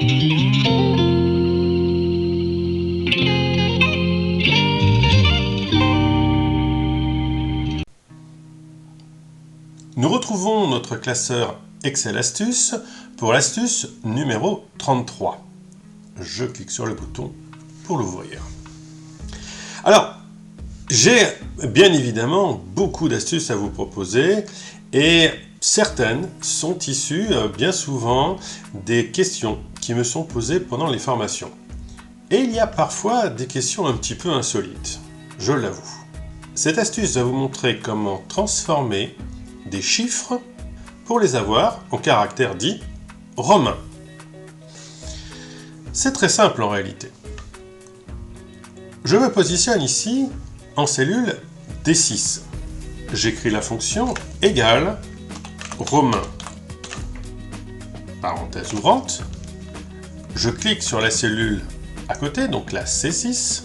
Nous retrouvons notre classeur Excel Astuces pour l'astuce numéro 33. Je clique sur le bouton pour l'ouvrir. Alors, j'ai bien évidemment beaucoup d'astuces à vous proposer et certaines sont issues bien souvent des questions qui me sont posées pendant les formations. Et il y a parfois des questions un petit peu insolites, je l'avoue. Cette astuce va vous montrer comment transformer des chiffres pour les avoir en caractères dits romains. C'est très simple en réalité. Je me positionne ici en cellule D6. J'écris la fonction égale romain. Parenthèse ouvrante. Je clique sur la cellule à côté, donc la C6,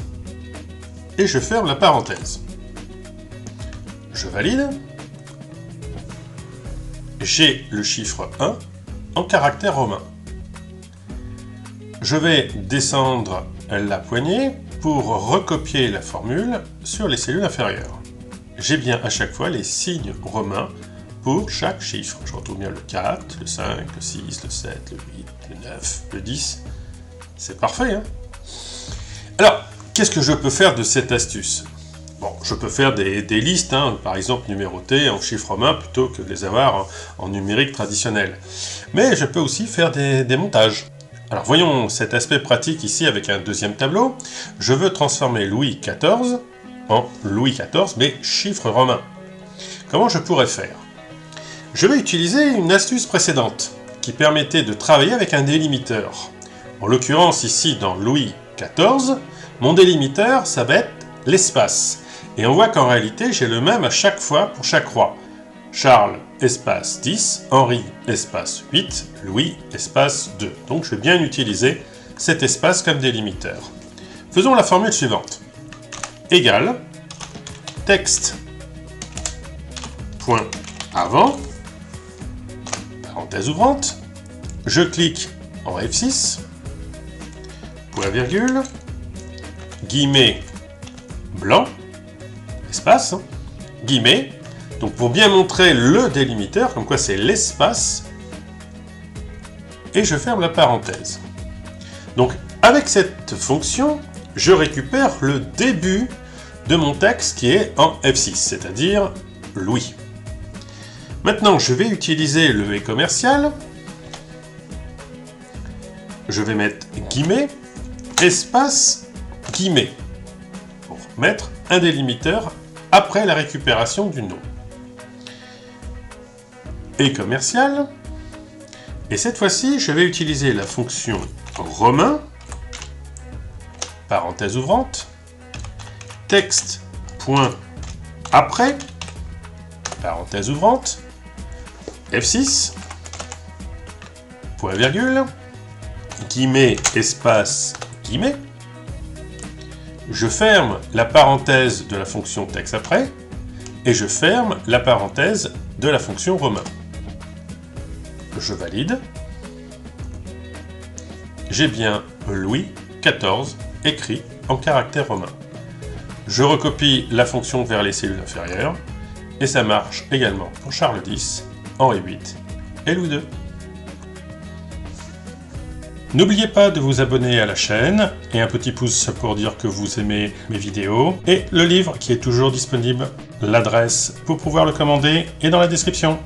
et je ferme la parenthèse. Je valide. J'ai le chiffre 1 en caractère romain. Je vais descendre la poignée pour recopier la formule sur les cellules inférieures. J'ai bien à chaque fois les signes romains pour chaque chiffre. Je retrouve bien le 4, le 5, le 6, le 7, le 8, le 9, le 10. C'est parfait, hein? Alors, qu'est-ce que je peux faire de cette astuce? Bon, je peux faire des listes, par exemple numérotées en chiffres romains plutôt que de les avoir en numérique traditionnel. Mais je peux aussi faire des montages. Alors voyons cet aspect pratique ici avec un deuxième tableau. Je veux transformer Louis XIV en Louis XIV, mais chiffres romains. Comment je pourrais faire? Je vais utiliser une astuce précédente qui permettait de travailler avec un délimiteur. En l'occurrence ici dans Louis XIV, mon délimiteur ça va être l'espace. Et on voit qu'en réalité, j'ai le même à chaque fois pour chaque roi. Charles, espace 10, Henri, espace 8, Louis, espace 2. Donc je vais bien utiliser cet espace comme délimiteur. Faisons la formule suivante. Égale, texte, point avant, parenthèse ouvrante, je clique en F6, point virgule, guillemets, blanc, espace, guillemets, donc pour bien montrer le délimiteur, comme quoi c'est l'espace, et je ferme la parenthèse. Donc avec cette fonction, je récupère le début de mon texte qui est en F6, c'est-à-dire Louis. Maintenant, je vais utiliser le et commercial, je vais mettre guillemets, espace, guillemets, pour mettre un délimiteur après la récupération du nom. Et commercial. Et cette fois-ci, je vais utiliser la fonction romain, parenthèse ouvrante, texte, point, après, parenthèse ouvrante, F6, point virgule, guillemets, espace, guillemets. Je ferme la parenthèse de la fonction texte après, et je ferme la parenthèse de la fonction romain. Je valide. J'ai bien Louis XIV écrit en caractère romain. Je recopie la fonction vers les cellules inférieures, et ça marche également pour Charles X, Henri VIII et Louis II. N'oubliez pas de vous abonner à la chaîne et un petit pouce pour dire que vous aimez mes vidéos et le livre qui est toujours disponible. L'adresse pour pouvoir le commander est dans la description.